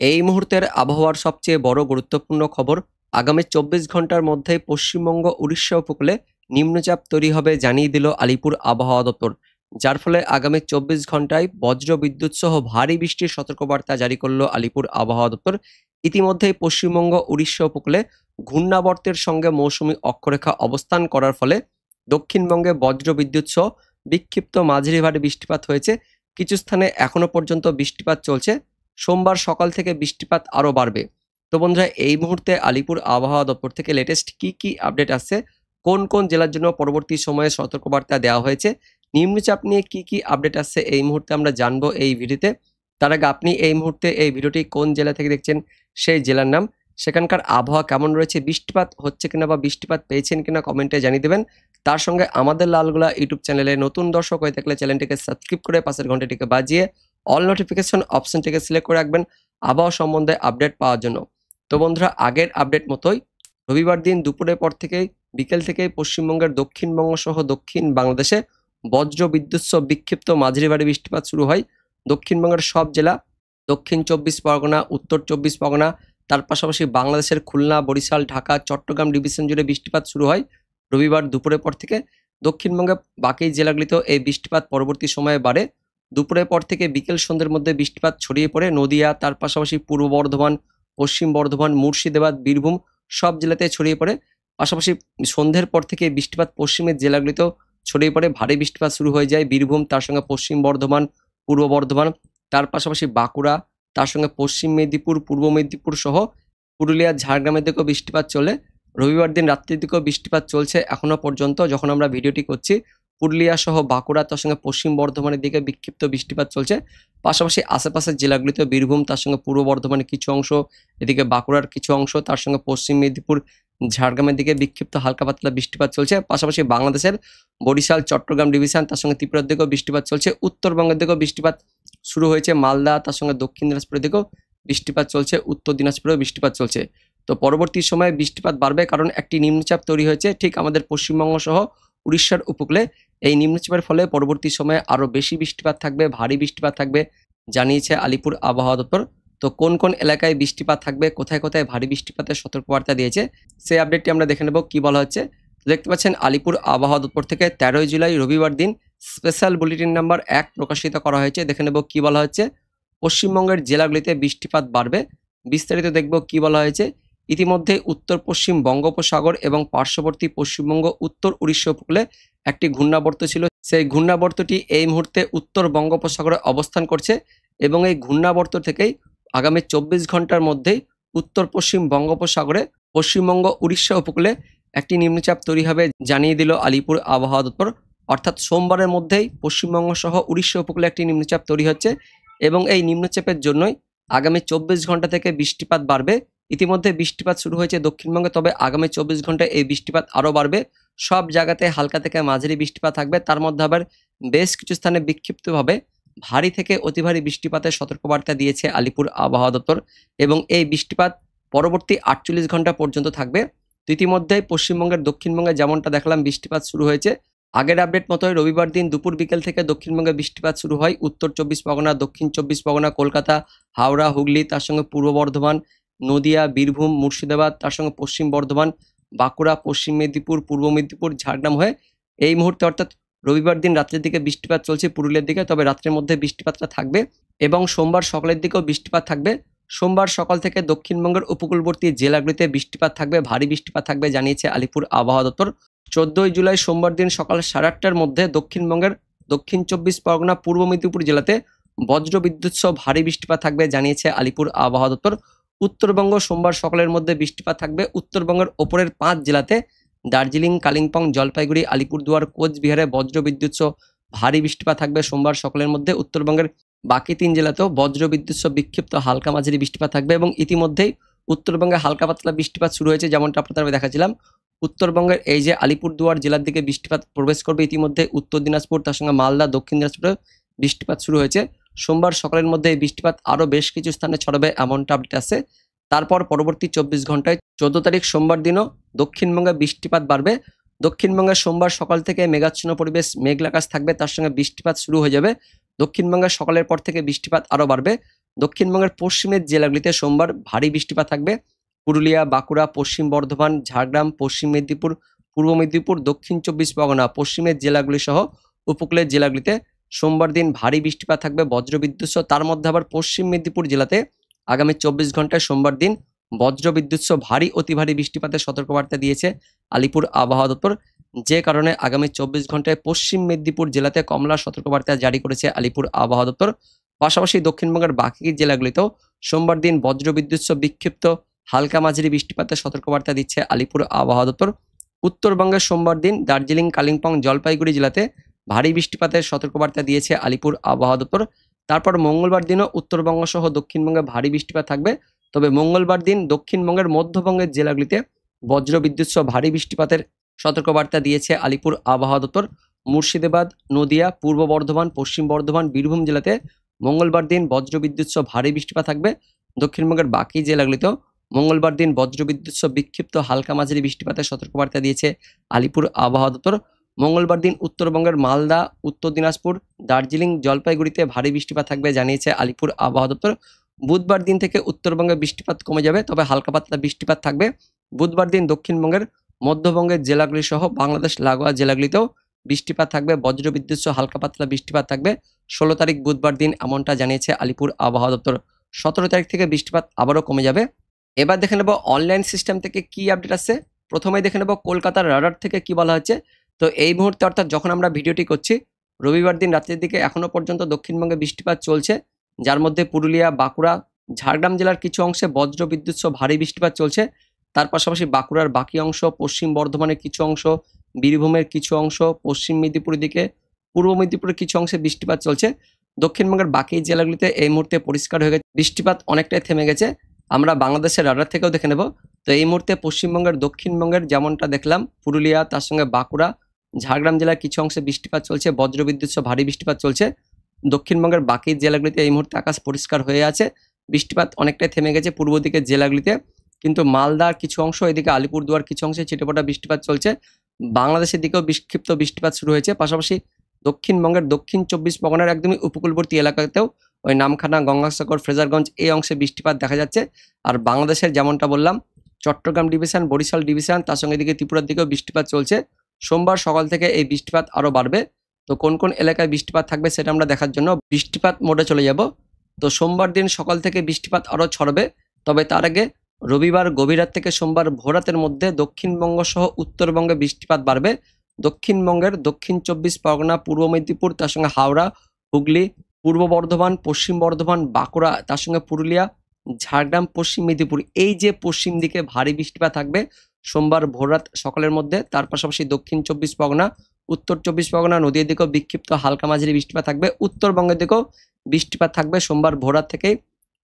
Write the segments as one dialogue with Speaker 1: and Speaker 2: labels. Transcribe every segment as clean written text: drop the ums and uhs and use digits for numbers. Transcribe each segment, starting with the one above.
Speaker 1: এই মুহূর্তের আবহাওয়ার সবচেয়ে বড় গুরুত্বপূর্ণ খবর, আগামী ২৪ ঘন্টার মধ্যে পশ্চিমবঙ্গ উড়িষ্যা উপকূলে নিম্নচাপ তৈরি হবে জানিয়ে দিল আলিপুর আবহাওয়া দপ্তর। যার ফলে আগামী ২৪ ঘন্টায় বজ্র বিদ্যুৎ সহ ভারী বৃষ্টির সতর্কবার্তা জারি করল আলিপুর আবহাওয়া দপ্তর। ইতিমধ্যেই পশ্চিমবঙ্গ উড়িষ্যা উপকূলে ঘূর্ণাবর্তের সঙ্গে মৌসুমী অক্ষরেখা অবস্থান করার ফলে দক্ষিণবঙ্গে বজ্র বিদ্যুৎ সহ বিক্ষিপ্ত মাঝারি ভারী বৃষ্টিপাত হয়েছে। কিছু স্থানে এখনো পর্যন্ত বৃষ্টিপাত চলছে। সোমবার সকাল থেকে বৃষ্টিপাত আরও বাড়বে। তো বন্ধুরা, এই মুহূর্তে আলিপুর আবহাওয়া দপ্তর থেকে লেটেস্ট কি আপডেট আসছে, কোন কোন জেলার জন্য পরবর্তী সময়ে সতর্কবার্তা দেওয়া হয়েছে, নিম্নচাপ নিয়ে কি আপডেট আসছে এই মুহূর্তে আমরা জানবো এই ভিডিওতে। তার আগে আপনি এই মুহূর্তে এই ভিডিওটি কোন জেলা থেকে দেখছেন, সেই জেলার নাম, সেখানকার আবহাওয়া কেমন রয়েছে, বৃষ্টিপাত হচ্ছে কিনা বা বৃষ্টিপাত পেয়েছেন কিনা কমেন্টে জানিয়ে দেবেন। তার সঙ্গে আমাদের লালগোলা ইউটিউব চ্যানেলে নতুন দর্শক হয়ে থাকলে চ্যানেলটিকে সাবস্ক্রাইব করে পাশের ঘন্টাটিকে বাজিয়ে অল নোটিফিকেশন অপশনটিকে সিলেক্ট করে রাখবেন আবহাওয়া সম্বন্ধে আপডেট পাওয়ার জন্য। তো বন্ধুরা, আগের আপডেট মতোই রবিবার দিন দুপুরের পর থেকেই বিকেল থেকেই পশ্চিমবঙ্গের দক্ষিণবঙ্গ সহ দক্ষিণ বাংলাদেশে বজ্র বিদ্যুৎ সহ বিক্ষিপ্ত মাঝারি ভারী বৃষ্টিপাত শুরু হয়। দক্ষিণবঙ্গের সব জেলা, দক্ষিণ ২৪ পরগনা, উত্তর ২৪ পরগনা, তার পাশাপাশি বাংলাদেশের খুলনা, বরিশাল, ঢাকা, চট্টগ্রাম ডিভিশন জুড়ে বৃষ্টিপাত শুরু হয় রবিবার দুপুরের পর থেকে। দক্ষিণবঙ্গের বাকি জেলাগুলিতেও এই বৃষ্টিপাত পরবর্তী সময়ে বাড়ে। দুপুরের পর থেকে বিকেল সন্ধ্যের মধ্যে বৃষ্টিপাত ছড়িয়ে পড়ে নদিয়া, তার পাশাপাশি পূর্ব বর্ধমান, পশ্চিম বর্ধমান, মুর্শিদাবাদ, বীরভূম সব জেলাতে ছড়িয়ে পড়ে। পাশাপাশি সন্ধ্যের পর থেকে বৃষ্টিপাত পশ্চিমের জেলাগুলিতেও ছড়িয়ে পড়ে, ভারী বৃষ্টিপাত শুরু হয়ে যায় বীরভূম, তার সঙ্গে পশ্চিম বর্ধমান, পূর্ব বর্ধমান, তার পাশাপাশি বাঁকুড়া, তার সঙ্গে পশ্চিম মেদিনীপুর, পূর্ব মেদিনীপুর সহ পুরুলিয়া, ঝাড়গ্রামের দিকেও বৃষ্টিপাত চলে। রবিবার দিন রাত্রির দিকেও বৃষ্টিপাত চলছে এখনো পর্যন্ত যখন আমরা ভিডিওটি করছি। পুরুলিয়া সহ বাঁকুড়া, তার সঙ্গে পশ্চিম বর্ধমানের দিকে বিক্ষিপ্ত বৃষ্টিপাত চলছে। পাশাপাশি আশেপাশের জেলাগুলিতে বীরভূম, তার সঙ্গে পূর্ব বর্ধমানের কিছু অংশ, এদিকে বাঁকুড়ার কিছু অংশ, তার সঙ্গে পশ্চিম মেদিনীপুর, ঝাড়গ্রামের দিকে বিক্ষিপ্ত হালকা পাতলা বৃষ্টিপাত চলছে। পাশাপাশি বাংলাদেশের বরিশাল, চট্টগ্রাম ডিভিশন, তার সঙ্গে ত্রিপুরার দিকেও বৃষ্টিপাত চলছে। উত্তরবঙ্গের দিকেও বৃষ্টিপাত শুরু হয়েছে, মালদা, তার সঙ্গে দক্ষিণ দিনাজপুরের দিকেও বৃষ্টিপাত চলছে, উত্তর দিনাজপুরেও বৃষ্টিপাত চলছে। তো পরবর্তী সময়ে বৃষ্টিপাত বাড়বে, কারণ একটি নিম্নচাপ তৈরি হয়েছে ঠিক আমাদের পশ্চিমবঙ্গ সহ উড়িষ্যার উপকূলে। এই নিম্নচাপের ফলে পরবর্তী সময়ে আরও বেশি বৃষ্টিপাত থাকবে, ভারী বৃষ্টিপাত থাকবে জানিয়েছে আলিপুর আবহাওয়া দপ্তর। তো কোন কোন এলাকায় বৃষ্টিপাত থাকবে, কোথায় কোথায় ভারী বৃষ্টিপাতের সতর্কবার্তা দিয়েছে, সেই আপডেটটি আমরা দেখে নেব কি বলা হচ্ছে। দেখতে পাচ্ছেন আলিপুর আবহাওয়া দপ্তর থেকে 13 জুলাই রবিবার দিন স্পেশাল বুলেটিন নাম্বার 1 প্রকাশিত করা হয়েছে। দেখে নেব কি বলা হচ্ছে। পশ্চিমবঙ্গের জেলাগুলিতে বৃষ্টিপাত বাড়বে, বিস্তারিত দেখব কি বলা হয়েছে। ইতিমধ্যে উত্তর পশ্চিম বঙ্গোপসাগর এবং পার্শ্ববর্তী পশ্চিমবঙ্গ, উত্তর উড়িষ্যা উপকূলে একটি ঘূর্ণাবর্ত ছিল। সেই ঘূর্ণাবর্তটি এই মুহূর্তে উত্তর বঙ্গোপসাগরে অবস্থান করছে এবং এই ঘূর্ণাবর্ত থেকেই আগামী 24 ঘন্টার মধ্যেই উত্তর পশ্চিম বঙ্গোপসাগরে পশ্চিমবঙ্গ উড়িষ্যা উপকূলে একটি নিম্নচাপ তৈরি হবে জানিয়ে দিল আলিপুর আবহাওয়া দপ্তর। অর্থাৎ সোমবারের মধ্যেই পশ্চিমবঙ্গ সহ উড়িষ্যা উপকূলে একটি নিম্নচাপ তৈরি হচ্ছে এবং এই নিম্নচাপের জন্যই আগামী 24 ঘন্টা থেকে বৃষ্টিপাত বাড়বে। ইতিমধ্যে বৃষ্টিপাত শুরু হয়েছে দক্ষিণবঙ্গে, তবে আগামী 24 ঘন্টায় এই বৃষ্টিপাত আরও বাড়বে। সব জায়গাতে হালকা থেকে মাঝারি বৃষ্টিপাত থাকবে, তার মধ্যে আবার বেশ কিছু স্থানে বিক্ষিপ্তভাবে ভারী থেকে অতি ভারী বৃষ্টিপাতের সতর্কবার্তা দিয়েছে আলিপুর আবহাওয়া দপ্তর এবং এই বৃষ্টিপাত পরবর্তী 48 ঘন্টা পর্যন্ত থাকবে। তো ইতিমধ্যেই পশ্চিমবঙ্গের দক্ষিণবঙ্গে যেমনটা দেখলাম বৃষ্টিপাত শুরু হয়েছে। আগের আপডেট মতোই রবিবার দিন দুপুর বিকেল থেকে দক্ষিণবঙ্গে বৃষ্টিপাত শুরু হয়। উত্তর 24 পরগনা, দক্ষিণ 24 পরগনা, কলকাতা, হাওড়া, হুগলি, তার সঙ্গে পূর্ব বর্ধমান, নদিয়া, বীরভূম, মুর্শিদাবাদ, তার সঙ্গে পশ্চিম বর্ধমান, বাঁকুড়া, পশ্চিম মেদিনীপুর, পূর্ব মেদিনীপুর, ঝাড়গ্রাম হয়ে এই মুহূর্তে অর্থাৎ রবিবার দিন রাত্রের দিকে বৃষ্টিপাত চলছে পুরুলিয়ার দিকে, তবে রাত্রের মধ্যে বৃষ্টিপাতটা থাকবে এবং সোমবার সকালের দিকেও বৃষ্টিপাত থাকবে। সোমবার সকাল থেকে দক্ষিণবঙ্গের উপকূলবর্তী জেলাগুলিতে বৃষ্টিপাত থাকবে, ভারী বৃষ্টিপাত থাকবে জানিয়েছে আলিপুর আবহাওয়া দপ্তর। 14 জুলাই সোমবার দিন সকাল 8:30টার মধ্যে দক্ষিণবঙ্গের দক্ষিণ 24 পরগনা, পূর্ব মেদিনীপুর জেলাতে বজ্র বিদ্যুৎ সহ ভারী বৃষ্টিপাত থাকবে জানিয়েছে আলিপুর আবহাওয়া দপ্তর। উত্তরবঙ্গ সোমবার সকালের মধ্যে বৃষ্টিপাত থাকবে। উত্তরবঙ্গের ওপরের 5 জেলাতে দার্জিলিং, কালিম্পং, জলপাইগুড়ি, আলিপুরদুয়ার, কোচবিহারে বজ্র বিদ্যুৎ সহ ভারী বৃষ্টিপাত থাকবে সোমবার সকালের মধ্যে। উত্তরবঙ্গের বাকি 3 জেলাতেও বজ্র বিদ্যুৎ সহ বিক্ষিপ্ত হালকা মাঝারি বৃষ্টিপাত থাকবে এবং ইতিমধ্যেই উত্তরবঙ্গে হালকা পাতলা বৃষ্টিপাত শুরু হয়েছে, যেমনটা আপনাদের দেখাচ্ছিলাম। উত্তরবঙ্গের এই যে আলিপুরদুয়ার জেলার দিকে বৃষ্টিপাত প্রবেশ করবে ইতিমধ্যে, উত্তর দিনাজপুর, তার সঙ্গে মালদা, দক্ষিণ দিনাজপুরে বৃষ্টিপাত শুরু হয়েছে। সোমবার সকালের মধ্যে এই বৃষ্টিপাত আরও বেশ কিছু স্থানে ছড়াবে এমনটা আপডেট আছে। তারপর পরবর্তী 24 ঘন্টায় 14 তারিখ সোমবার দিনও দক্ষিণবঙ্গে বৃষ্টিপাত বাড়বে। দক্ষিণবঙ্গের সোমবার সকাল থেকে মেঘাচ্ছন্ন পরিবেশ, মেঘলা আকাশ থাকবে, তার সঙ্গে বৃষ্টিপাত শুরু হয়ে যাবে। দক্ষিণবঙ্গের সকালের পর থেকে বৃষ্টিপাত আরও বাড়বে। দক্ষিণবঙ্গের পশ্চিমের জেলাগুলিতে সোমবার ভারী বৃষ্টিপাত থাকবে। পুরুলিয়া, বাঁকুড়া, পশ্চিম বর্ধমান, ঝাড়গ্রাম, পশ্চিম মেদিনীপুর, পূর্ব মেদিনীপুর, দক্ষিণ 24 পরগনা, পশ্চিমের জেলাগুলি সহ উপকূলের জেলাগুলিতে সোমবার দিন ভারী বৃষ্টিপাত থাকবে, বজ্রবিদ্যুৎ সহ। তার মধ্যে আবার পশ্চিম মেদিনীপুর জেলাতে আগামী 24 ঘন্টায় সোমবার দিন বজ্রবিদ্যুৎ সহ ভারী অতি ভারী বৃষ্টিপাতের সতর্কবার্তা দিয়েছে আলিপুর আবহাওয়া দপ্তর, যে কারণে আগামী 24 ঘন্টায় পশ্চিম মেদিনীপুর জেলাতে কমলা সতর্কবার্তা জারি করেছে আলিপুর আবহাওয়া দপ্তর। পাশাপাশি দক্ষিণবঙ্গের বাকি জেলাগুলিতেও সোমবার দিন বজ্রবিদ্যুৎ সহ বিক্ষিপ্ত হালকা মাঝারি বৃষ্টিপাতের সতর্কবার্তা দিচ্ছে আলিপুর আবহাওয়া দপ্তর। উত্তরবঙ্গের সোমবার দিন দার্জিলিং, কালিম্পং, জলপাইগুড়ি জেলাতে ভারী বৃষ্টিপাতের সতর্কবার্তা দিয়েছে আলিপুর আবহাওয়া দপ্তর। তারপর মঙ্গলবার দিনও উত্তরবঙ্গ সহ দক্ষিণবঙ্গে ভারী বৃষ্টিপাত থাকবে, তবে মঙ্গলবার দিন দক্ষিণবঙ্গের মধ্যবঙ্গের জেলাগুলিতে বজ্রবিদ্যুৎ সহ ভারী বৃষ্টিপাতের সতর্কবার্তা দিয়েছে আলিপুর আবহাওয়া দপ্তর। মুর্শিদাবাদ, নদিয়া, পূর্ব বর্ধমান, পশ্চিম বর্ধমান, বীরভূম জেলাতে মঙ্গলবার দিন বজ্রবিদ্যুৎ সহ ভারী বৃষ্টিপাত থাকবে। দক্ষিণবঙ্গের বাকি জেলাগুলিতেও মঙ্গলবার দিন বজ্রবিদ্যুৎ সহ বিক্ষিপ্ত হালকা মাঝারি বৃষ্টিপাতের সতর্কবার্তা দিয়েছে আলিপুর আবহাওয়া দপ্তর। মঙ্গলবার দিন উত্তরবঙ্গের মালদা, উত্তর দিনাজপুর, দার্জিলিং, জলপাইগুড়িতে ভারী বৃষ্টিপাত থাকবে জানিয়েছে আলিপুর আবহাওয়া দপ্তর। বুধবার দিন থেকে উত্তরবঙ্গে বৃষ্টিপাত কমে যাবে, তবে হালকা পাতলা বৃষ্টিপাত থাকবে। বুধবার দিন দক্ষিণবঙ্গের মধ্যবঙ্গের জেলাগুলি সহ বাংলাদেশ লাগোয়া জেলাগুলিতেও বৃষ্টিপাত থাকবে, বজ্রবিদ্যুৎ সহ হালকা পাতলা বৃষ্টিপাত থাকবে 16 তারিখ বুধবার দিন, এমনটা জানিয়েছে আলিপুর আবহাওয়া দপ্তর। 17 তারিখ থেকে বৃষ্টিপাত আবারও কমে যাবে। এবার দেখে নেব অনলাইন সিস্টেম থেকে কি আপডেট আসছে। প্রথমেই দেখে নেব কলকাতার রাডার থেকে কি বলা হচ্ছে। তো এই মুহূর্তে অর্থাৎ যখন আমরা ভিডিওটি করছি রবিবার দিন রাতের দিকে এখনো পর্যন্ত দক্ষিণবঙ্গে বৃষ্টিপাত চলছে, যার মধ্যে পুরুলিয়া, বাঁকুড়া, ঝাড়গ্রাম জেলার কিছু অংশে বজ্রবিদ্যুৎ সহ ভারী বৃষ্টিপাত চলছে। তার পাশাপাশি বাঁকুড়ার বাকি অংশ, পশ্চিম বর্ধমানের কিছু অংশ, বীরভূমের কিছু অংশ, পশ্চিম মেদিনীপুরের দিকে, পূর্ব মেদিনীপুরের কিছু অংশে বৃষ্টিপাত চলছে। দক্ষিণবঙ্গের বাকি জেলাগুলিতে এই মুহূর্তে পরিষ্কার হয়ে গেছে, বৃষ্টিপাত অনেকটাই থেমে গেছে। আমরা বাংলাদেশের রাডার থেকেও দেখে নেব। তো এই মুহূর্তে পশ্চিমবঙ্গের দক্ষিণবঙ্গের যেমনটা দেখলাম পুরুলিয়া, তার সঙ্গে বাঁকুড়া, ঝাড়গ্রাম জেলার কিছু অংশে বৃষ্টিপাত চলছে, বজ্রবিদ্যুৎ সহ ভারী বৃষ্টিপাত চলছে। দক্ষিণবঙ্গের বাকি জেলাগুলিতে এই মুহূর্তে আকাশ পরিষ্কার হয়ে আছে, বৃষ্টিপাত অনেকটাই থেমে গেছে পূর্ব দিকের জেলাগুলিতে, কিন্তু মালদার কিছু অংশ, এদিকে আলিপুরদুয়ার কিছু অংশে ছিটেফোঁটা বৃষ্টিপাত চলছে। বাংলাদেশের দিকেও বিক্ষিপ্ত বৃষ্টিপাত শুরু হয়েছে। পাশাপাশি দক্ষিণবঙ্গের দক্ষিণ 24 পরগনার একদমই উপকূলবর্তী এলাকাতেও ওই নামখানা, গঙ্গাসাগর, ফ্রেজারগঞ্জ এই অংশে বৃষ্টিপাত দেখা যাচ্ছে। আর বাংলাদেশের যেমনটা বললাম চট্টগ্রাম ডিভিশন, বরিশাল ডিভিশন, তার সঙ্গে এদিকে ত্রিপুরার দিকেও বৃষ্টিপাত চলছে। সোমবার সকাল থেকে এই বৃষ্টিপাত আরও বাড়বে। তো কোন কোন এলাকায় বৃষ্টিপাত থাকবে সেটা আমরা দেখার জন্য বৃষ্টিপাত মোডে চলে যাব। তো সোমবার দিন সকাল থেকে বৃষ্টিপাত আরও ছড়বে, তবে তার আগে রবিবার গভীর রাত থেকে সোমবার ভোররাতের মধ্যে দক্ষিণবঙ্গ সহ উত্তরবঙ্গে বৃষ্টিপাত বাড়বে। দক্ষিণবঙ্গের দক্ষিণ 24 পরগনা, পূর্ব মেদিনীপুর, তার সঙ্গে হাওড়া, হুগলি, পূর্ব বর্ধমান, পশ্চিম বর্ধমান, বাঁকুড়া, তার সঙ্গে পুরুলিয়া, ঝাড়গ্রাম, পশ্চিম মেদিনীপুর, এই যে পশ্চিম দিকে ভারী বৃষ্টিপাত থাকবে সোমবার ভোররাত সকালের মধ্যে। তার পাশাপাশি দক্ষিণ 24 পরগনা, উত্তর 24 পরগনা, নদীর দিকেও বিক্ষিপ্ত হালকা মাঝারি বৃষ্টিপাত থাকবে। উত্তরবঙ্গের দিকেও বৃষ্টিপাত থাকবে সোমবার ভোররাত থেকেই।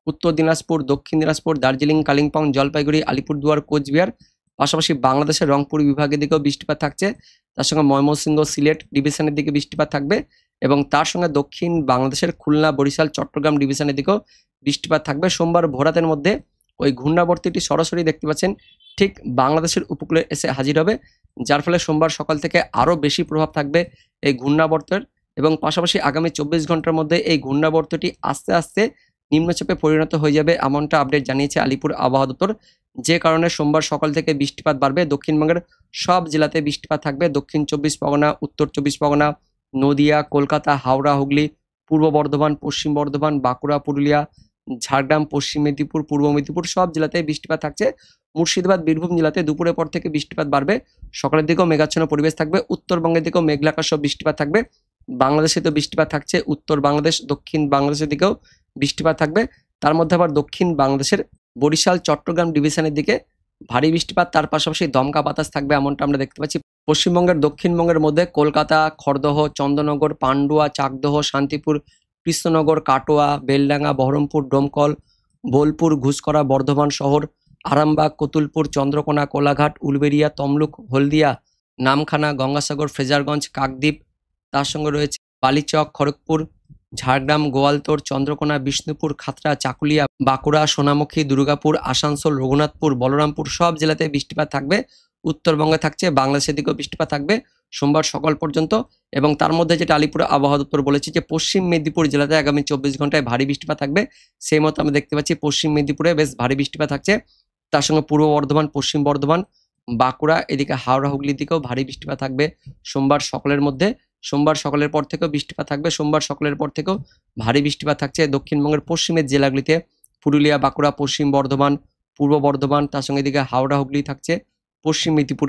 Speaker 1: উত্তর দিনাজপুর, দক্ষিণ দিনাজপুর, দার্জিলিং, কালিম্পং, জলপাইগুড়ি, আলিপুরদুয়ার, কোচবিহার, পাশাপাশি বাংলাদেশের রংপুর বিভাগের দিকেও বৃষ্টিপাত থাকছে। তার সঙ্গে ময়মনসিংহ, সিলেট ডিভিশনের দিকে বৃষ্টিপাত থাকবে এবং তার সঙ্গে দক্ষিণ বাংলাদেশের খুলনা, বরিশাল, চট্টগ্রাম ডিভিশনের দিকেও বৃষ্টিপাত থাকবে সোমবার ভোররাতের মধ্যে। ওই ঘূর্ণাবর্তটি সরাসরি দেখতে পাচ্ছেন ঠিক বাংলাদেশের উপকূলে এসে হাজির হবে, যার ফলে সোমবার সকাল থেকে আরও বেশি প্রভাব থাকবে এই ঘূর্ণাবর্তের। এবং পাশাপাশি আগামী 24 ঘন্টার মধ্যে এই ঘূর্ণাবর্তটি আস্তে আস্তে নিম্নচাপে পরিণত হয়ে যাবে, এমনটা আপডেট জানিয়েছে আলিপুর আবহাওয়া দপ্তর, যে কারণে সোমবার সকাল থেকে বৃষ্টিপাত বাড়বে। দক্ষিণবঙ্গের সব জেলাতে বৃষ্টিপাত থাকবে, দক্ষিণ 24 পরগনা, উত্তর 24 পরগনা, নদিয়া, কলকাতা, হাওড়া, হুগলি, পূর্ব বর্ধমান, পশ্চিম বর্ধমান, বাঁকুড়া, পুরুলিয়া, ঝাড়গ্রাম, পশ্চিম মেদিনীপুর, পূর্ব মেদিনীপুর সব জেলাতে বৃষ্টিপাত থাকছে। মুর্শিদাবাদ, বীরভূম জেলাতে দুপুরের পর থেকে বৃষ্টিপাত বাড়বে, সকালের দিকেও মেঘাচ্ছন্ন পরিবেশ থাকবে। উত্তরবঙ্গের দিকেও মেঘলা আকাশ সহ বৃষ্টিপাত থাকবে। বাংলাদেশে তো বৃষ্টিপাত থাকছে, উত্তর বাংলাদেশ, দক্ষিণ বাংলাদেশের দিকেও বৃষ্টিপাত থাকবে। তার মধ্যে আবার দক্ষিণ বাংলাদেশের বরিশাল, চট্টগ্রাম ডিভিশনের দিকে ভারী বৃষ্টিপাত, তার পাশাপাশি দমকা বাতাস থাকবে, এমনটা আমরা দেখতে পাচ্ছি। পশ্চিমবঙ্গের দক্ষিণবঙ্গের মধ্যে কলকাতা, খড়দহ, চন্দননগর, পান্ডুয়া, চাকদহ, শান্তিপুর, কৃষ্ণনগর, কাটোয়া, বেলডাঙ্গা, বহরমপুর, ডোমকল, বোলপুর, ঘুষকরা, বর্ধমান শহর, আরামবাগ, কতুলপুর, চন্দ্রকোনা, কোলাঘাট, উলবেড়িয়া, তমলুক, হলদিয়া, নামখানা, গঙ্গাসাগর, ফ্রেজারগঞ্জ, কাকদ্বীপ, তার সঙ্গে রয়েছে বালিচক, খড়গপুর, ঝাড়গ্রাম, গোয়ালতোড়, চন্দ্রকোনা, বিষ্ণুপুর, খাতড়া, চাকুলিয়া, বাঁকুড়া, সোনামুখী, দুর্গাপুর, আসানসোল, রঘুনাথপুর, বলরামপুর সব জেলাতে বৃষ্টিপাত থাকবে। উত্তরবঙ্গে থাকছে, বাংলাদেশের দিকেও বৃষ্টিপাত থাকবে। সোমবার সকাল পর্যন্ত। এবং তার মধ্যে যেটা আলিপুর আবহাওয়া দপ্তর বলেছে যে পশ্চিম মেদিনীপুর জেলাতে আগামী 24 ঘন্টায় ভারী বৃষ্টিপাত থাকবে। সেই মতো আমরা দেখতে পাচ্ছি পশ্চিম মেদিনীপুরে বেশ ভারী বৃষ্টিপাত থাকছে। তার সঙ্গে পূর্ব বর্ধমান, পশ্চিম বর্ধমান, বাঁকুড়া, এদিকে হাওড়া হুগলির দিকেও ভারী বৃষ্টিপাত থাকবে সোমবার সকালের মধ্যে। সোমবার সকালের পর থেকেও বৃষ্টিপাত থাকবে। সোমবার সকালের পর থেকেও ভারী বৃষ্টিপাত থাকছে দক্ষিণবঙ্গের পশ্চিমের জেলাগুলিতে, পুরুলিয়া, বাঁকুড়া, পশ্চিম বর্ধমান, পূর্ব বর্ধমান, তার সঙ্গে এদিকে হাওড়া হুগলি থাকছে, পশ্চিম মেদিনীপুর,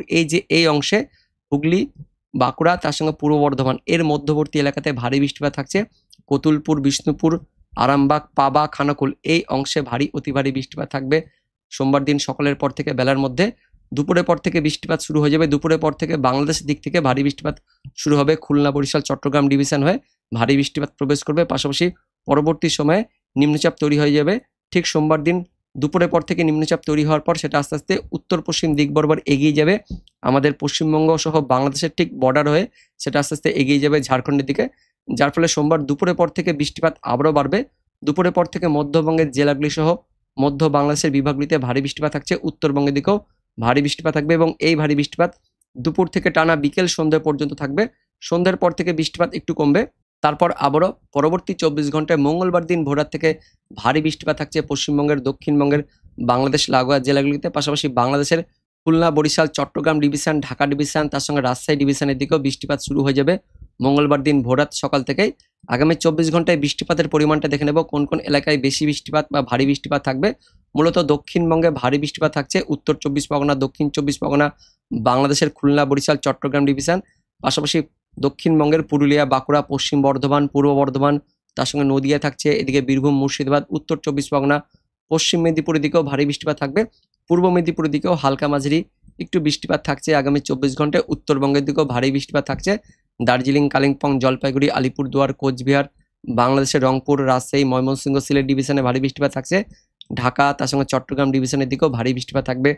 Speaker 1: এই অংশে হুগলি, বাঁকুড়া, তার সঙ্গে পূর্ব বর্ধমান এর মধ্যবর্তী এলাকাতে ভারী বৃষ্টিপাত থাকছে। কতুলপুর, বিষ্ণুপুর, আরামবাগ, পাবা, খানাকুল এই অংশে ভারী অতি ভারী বৃষ্টিপাত থাকবে সোমবার দিন সকালের পর থেকে বেলার মধ্যে। দুপুরের পর থেকে বৃষ্টিপাত শুরু হয়ে যাবে। দুপুরের পর থেকে বাংলাদেশের দিক থেকে ভারী বৃষ্টিপাত শুরু হবে। খুলনা, বরিশাল, চট্টগ্রাম ডিভিশন হয়ে ভারী বৃষ্টিপাত প্রবেশ করবে। পাশাপাশি পরবর্তী সময়ে নিম্নচাপ তৈরি হয়ে যাবে। ঠিক সোমবার দিন দুপুরের পর থেকে নিম্নচাপ তৈরি হওয়ার পর সেটা আস্তে আস্তে উত্তর পশ্চিম দিক বরাবর এগিয়ে যাবে আমাদের পশ্চিমবঙ্গ সহ বাংলাদেশের ঠিক বর্ডার হয়ে সেটা আস্তে আস্তে এগিয়ে যাবে ঝাড়খণ্ডের দিকে। যার ফলে সোমবার দুপুরের পর থেকে বৃষ্টিপাত আবারও বাড়বে। দুপুরের পর থেকে মধ্যবঙ্গের জেলাগুলি সহ মধ্য বাংলাদেশের বিভাগগুলিতে ভারী বৃষ্টিপাত থাকছে। উত্তরবঙ্গের দিকেও ভারী বৃষ্টিপাত থাকবে এবং এই ভারী বৃষ্টিপাত দুপুর থেকে টানা বিকেল সন্ধ্যা পর্যন্ত থাকবে। সন্ধ্যার পর থেকে বৃষ্টিপাত একটু কমবে। তারপর আবারও পরবর্তী 24 ঘন্টায় মঙ্গলবার দিন ভোররাত থেকে ভারী বৃষ্টিপাত থাকছে পশ্চিমবঙ্গের, দক্ষিণবঙ্গের, বাংলাদেশ লাগোয়া জেলাগুলিতে। পাশাপাশি বাংলাদেশের খুলনা, বরিশাল, চট্টগ্রাম ডিভিশন, ঢাকা ডিভিশন, তার সঙ্গে রাজশাহী ডিভিশনের দিকেও বৃষ্টিপাত শুরু হয়ে যাবে মঙ্গলবার দিন ভোররাত সকাল থেকেই। আগামী 24 ঘন্টায় বৃষ্টিপাতের পরিমাণটা দেখে নেব কোন কোন এলাকায় বেশি বৃষ্টিপাত বা ভারী বৃষ্টিপাত থাকবে। মূলত দক্ষিণবঙ্গে ভারী বৃষ্টিপাত থাকছে উত্তর 24 পরগনা, দক্ষিণ 24 পরগনা, বাংলাদেশের খুলনা, বরিশাল, চট্টগ্রাম ডিভিশন। পাশাপাশি দক্ষিণবঙ্গের পুরুলিয়া, বাঁকুড়া, পশ্চিম বর্ধমান, পূর্ব বর্ধমান, তার সঙ্গে নদিয়া থাকছে, এদিকে বীরভূম, মুর্শিদাবাদ, উত্তর 24 পরগনা, পশ্চিম মেদিনীপুরের দিকেও ভারী বৃষ্টিপাত থাকবে। পূর্ব মেদিনীপুরের দিকেও হালকা মাঝারি একটু বৃষ্টিপাত থাকছে আগামী 24 ঘন্টায়। উত্তরবঙ্গের দিকেও ভারী বৃষ্টিপাত থাকছে। দার্জিলিং, কালিম্পং, জলপাইগুড়ি, আলিপুরদুয়ার, কোচবিহার, বাংলাদেশের রংপুর, রাজশাহী, ময়মনসিংহ, সিলেট ডিভিশনে ভারী বৃষ্টিপাত থাকছে। ঢাকা, তার সঙ্গে চট্টগ্রাম ডিভিশনের দিকেও ভারী বৃষ্টিপাত থাকবে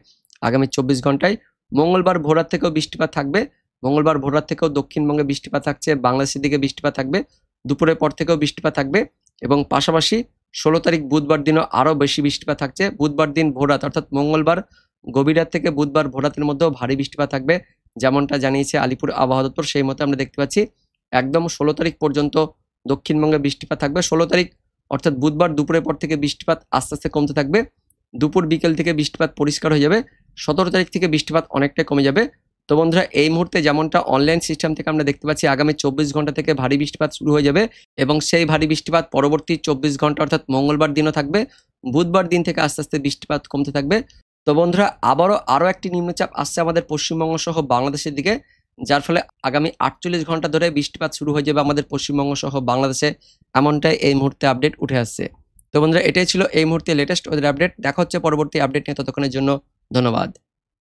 Speaker 1: আগামী 24 ঘন্টায়। মঙ্গলবার ভোররাত থেকেও বৃষ্টিপাত থাকবে। মঙ্গলবার ভোররাত থেকেও দক্ষিণবঙ্গে বৃষ্টিপাত থাকছে, বাংলাদেশের দিকে বৃষ্টিপাত থাকবে। দুপুরের পর থেকেও বৃষ্টিপাত থাকবে এবং পাশাপাশি 16 তারিখ বুধবার দিনও আরও বেশি বৃষ্টিপাত থাকছে। বুধবার দিন ভোররাত অর্থাৎ মঙ্গলবার গভীর রাত থেকে বুধবার ভোররাতের মধ্যেও ভারী বৃষ্টিপাত থাকবে যেমনটা জানিয়েছে আলিপুর আবহাওয়া দপ্তর। সেই মতো আমরা দেখতে পাচ্ছি একদম 16 তারিখ পর্যন্ত দক্ষিণবঙ্গে বৃষ্টিপাত থাকবে। 16 তারিখ অর্থাৎ বুধবার দুপুরের পর থেকে বৃষ্টিপাত আস্তে আস্তে কমতে থাকবে। দুপুর বিকেল থেকে বৃষ্টিপাত পরিষ্কার হয়ে যাবে। 17 তারিখ থেকে বৃষ্টিপাত অনেকটাই কমে যাবে। তো বন্ধুরা, এই মুহূর্তে যেমনটা অনলাইন সিস্টেম থেকে আমরা দেখতে পাচ্ছি আগামী 24 ঘন্টা থেকে ভারী বৃষ্টিপাত শুরু হয়ে যাবে এবং সেই ভারী বৃষ্টিপাত পরবর্তী 24 ঘন্টা অর্থাৎ মঙ্গলবার দিনও থাকবে। বুধবার দিন থেকে আস্তে আস্তে বৃষ্টিপাত কমতে থাকবে। তো বন্ধুরা, আরও একটি নিম্নচাপ আসছে আমাদের পশ্চিমবঙ্গ সহ বাংলাদেশের দিকে, যার ফলে আগামী 48 ঘন্টা ধরে বৃষ্টিপাত শুরু হয়ে যাবে আমাদের পশ্চিমবঙ্গ সহ বাংলাদেশে, এমনটাই এই মুহূর্তে আপডেট উঠে আসছে। তো বন্ধুরা, এটাই ছিল এই মুহূর্তে লেটেস্ট ওয়েদার আপডেট। দেখা হচ্ছে পরবর্তী আপডেট নিয়ে, ততক্ষণের জন্য ধন্যবাদ।